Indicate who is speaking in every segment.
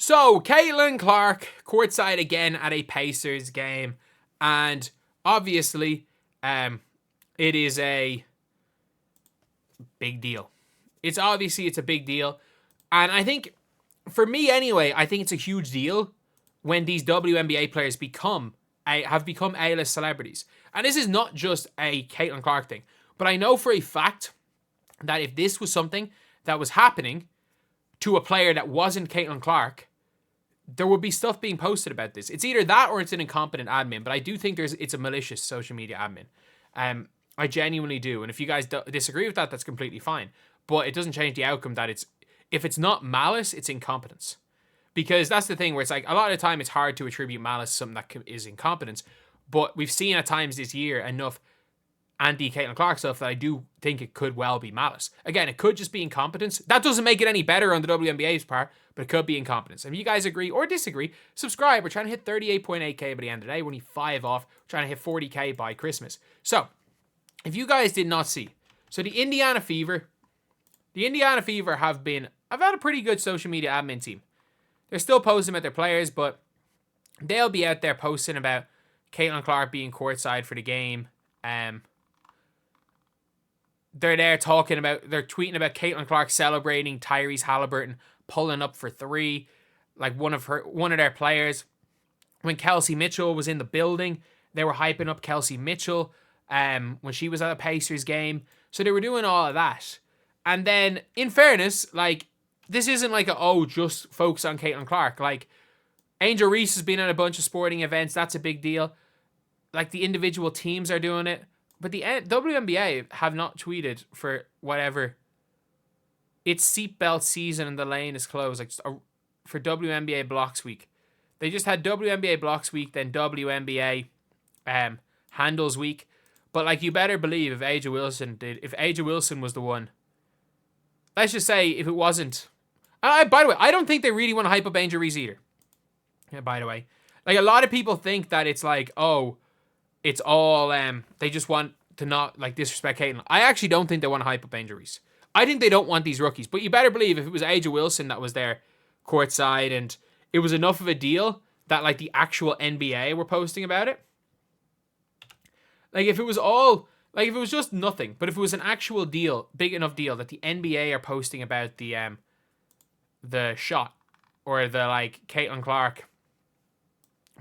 Speaker 1: So, Caitlin Clark, courtside again at a Pacers game. And obviously, it is a big deal. It's a big deal. And I think, for me anyway, I think it's a huge deal when these WNBA players have become A-list celebrities. And this is not just a Caitlin Clark thing. But I know for a fact that if this was something that was happening to a player that wasn't Caitlin Clark, there would be stuff being posted about this. It's either that or it's an incompetent admin, but I do think it's a malicious social media admin. I genuinely do. And if you guys disagree with that, that's completely fine. But it doesn't change the outcome that if it's not malice, it's incompetence. Because that's the thing where it's like, a lot of the time it's hard to attribute malice to something that is incompetence. But we've seen at times this year enough anti-Caitlin Clark stuff that I do think it could well be malice. Again, it could just be incompetence. That doesn't make it any better on the WNBA's part, but it could be incompetence. If you guys agree or disagree, subscribe. We're trying to hit 38.8k by the end of the day. We're only 5 off. We're trying to hit 40k by Christmas. So, if you guys did not see, so the Indiana Fever have had a pretty good social media admin team. They're still posting about their players, but they'll be out there posting about Caitlin Clark being courtside for the game. They're there they're tweeting about Caitlin Clark celebrating Tyrese Halliburton pulling up for 3, like one of their players. When Kelsey Mitchell was in the building, they were hyping up Kelsey Mitchell when she was at a Pacers game. So they were doing all of that. And then, in fairness, like, this isn't like just focus on Caitlin Clark. Like, Angel Reese has been at a bunch of sporting events. That's a big deal. Like, the individual teams are doing it. But the WNBA have not tweeted for whatever. It's seatbelt season and the lane is closed. Like, for WNBA Blocks Week. They just had WNBA Blocks Week, then WNBA Handles Week. But, like, you better believe if A'ja Wilson was the one. Let's just say if it wasn't. By the way, I don't think they really want to hype up Angel Reese either. Yeah, by the way. Like, a lot of people think that it's like, it's all, they just want to not, like, disrespect Caitlin. I actually don't think they want to hype up Angel Reese. I think they don't want these rookies. But you better believe if it was A'ja Wilson that was there courtside and it was enough of a deal that, like, the actual NBA were posting about it. Like, if it was just nothing, but if it was an actual deal, big enough deal that the NBA are posting about the shot or the, like, Caitlin Clark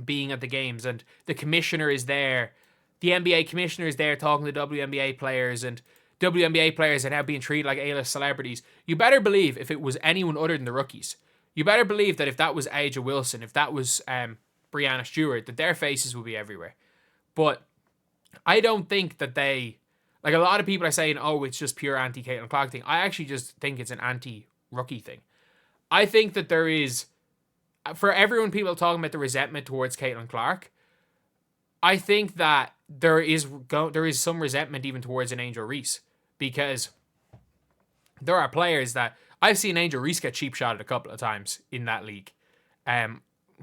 Speaker 1: being at the games and the commissioner is there, the NBA commissioner is there talking to WNBA players and WNBA players are now being treated like A-list celebrities, you better believe if it was anyone other than the rookies, you better believe that if that was A'ja Wilson, if that was Breanna Stewart, that their faces would be everywhere. But I don't think that like, a lot of people are saying, it's just pure anti-Caitlin Clark thing. I actually just think it's an anti-rookie thing. I think that there is, for everyone, people talking about the resentment towards Caitlin Clark, I think that there is some resentment even towards an Angel Reese, because there are players that I've seen Angel Reese get cheap shotted a couple of times in that league,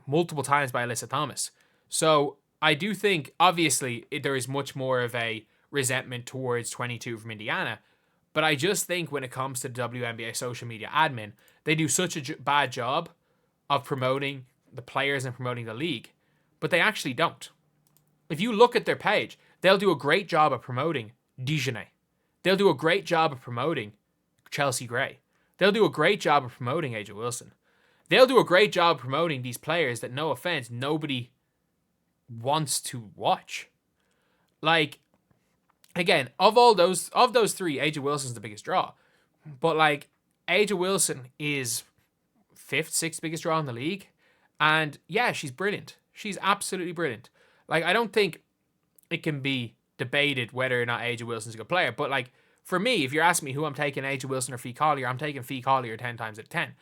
Speaker 1: multiple times by Alyssa Thomas. So I do think, obviously, there is much more of a resentment towards 22 from Indiana, but I just think when it comes to the WNBA social media admin, they do such a bad job of promoting the players and promoting the league, but they actually don't. If you look at their page, they'll do a great job of promoting Dijonay. They'll do a great job of promoting Chelsea Gray. They'll do a great job of promoting A'ja Wilson. They'll do a great job promoting these players that, no offense, nobody wants to watch. Like, again, of those 3, A'ja Wilson's the biggest draw. But, like, A'ja Wilson is 5th, 6th biggest draw in the league. And, yeah, she's brilliant. She's absolutely brilliant. Like, I don't think it can be debated whether or not A'ja Wilson's a good player. But, like, for me, if you're asking me who I'm taking, A'ja Wilson or Fee Collier, I'm taking Fee Collier 10 times out of 10.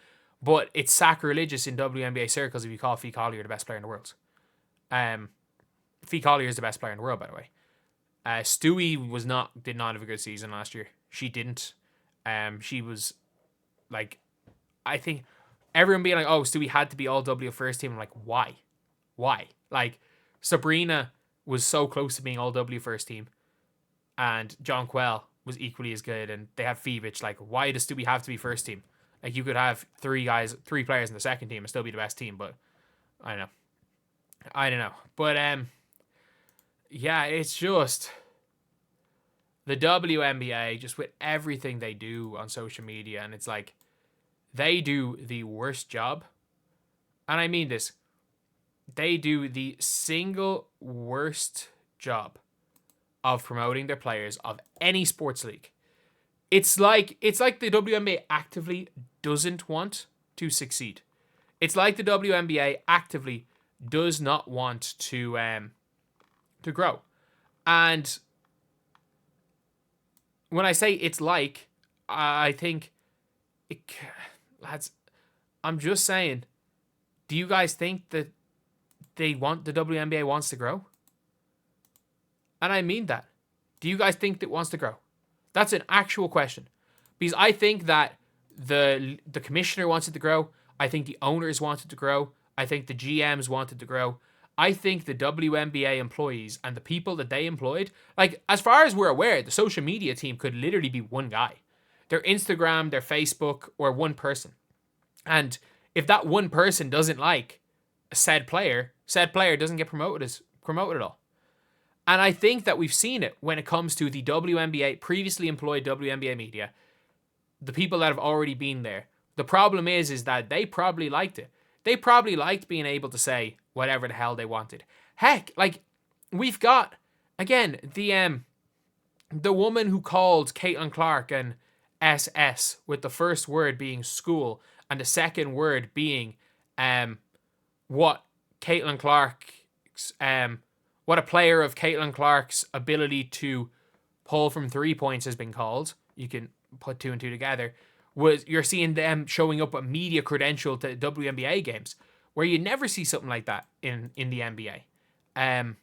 Speaker 1: But it's sacrilegious in WNBA circles if you call Fee Collier the best player in the world. Fee Collier is the best player in the world, by the way. Stewie did not have a good season last year. She didn't. She was, like, I think everyone being like, Stewie had to be all W first team. I'm like, why? Like, Sabrina was so close to being all W first team, and John Quell was equally as good, and they have Fevich. Like, why does Stewie have to be first team? Like, you could have three players in the second team and still be the best team, but I don't know. But yeah, it's just the WNBA, just with everything they do on social media, and it's like they do the worst job. And I mean this. They do the single worst job of promoting their players of any sports league. It's like the WNBA actively doesn't want to succeed. It's like the WNBA actively does not want to grow. And when I say it's like, I think it, lads, I'm just saying, do you guys think that the WNBA wants to grow? And I mean that. Do you guys think that it wants to grow? That's an actual question. Because I think that the commissioner wants it to grow. I think the owners wanted to grow. I think the GMs wanted to grow. I think the WNBA employees and the people that they employed, like, as far as we're aware, the social media team could literally be one guy. Their Instagram, their Facebook, or one person. And if that one person doesn't like said player doesn't get promoted at all. And I think that we've seen it when it comes to the WNBA, previously employed WNBA media, the people that have already been there. The problem is that they probably liked it. They probably liked being able to say whatever the hell they wanted. Heck, like, we've got, again, the woman who called Caitlin Clark an SS, with the first word being school and the second word being what Caitlin Clark's what a player of Caitlin Clark's ability to pull from 3 points has been called. You can put two and two together. You're seeing them showing up a media credential to WNBA games, where you never see something like that in the NBA. And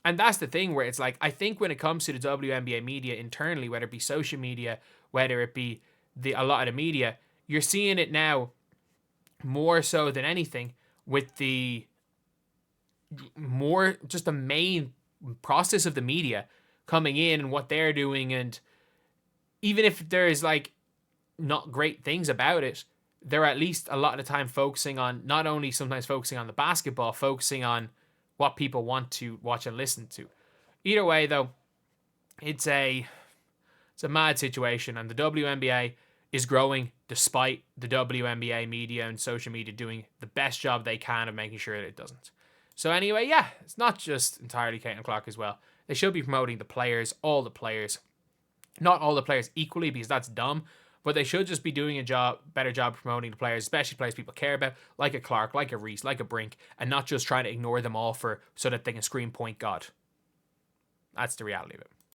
Speaker 1: that's the thing, where it's like, I think when it comes to the WNBA media internally, whether it be social media, whether it be a lot of the media, you're seeing it now more so than anything with the main process of the media coming in and what they're doing. And even if there's like not great things about it, they're at least a lot of the time focusing on, not only sometimes focusing on the basketball, focusing on what people want to watch and listen to. Either way, though, it's a mad situation, and the WNBA is growing despite the WNBA media and social media doing the best job they can of making sure that it doesn't. So anyway, yeah, it's not just entirely Caitlin Clark as well. They should be promoting the players, all the players. Not all the players equally, because that's dumb, but they should just be doing a better job promoting the players, especially players people care about, like a Clark, like a Reese, like a Brink, and not just trying to ignore them all so that they can scream point God. That's the reality of it.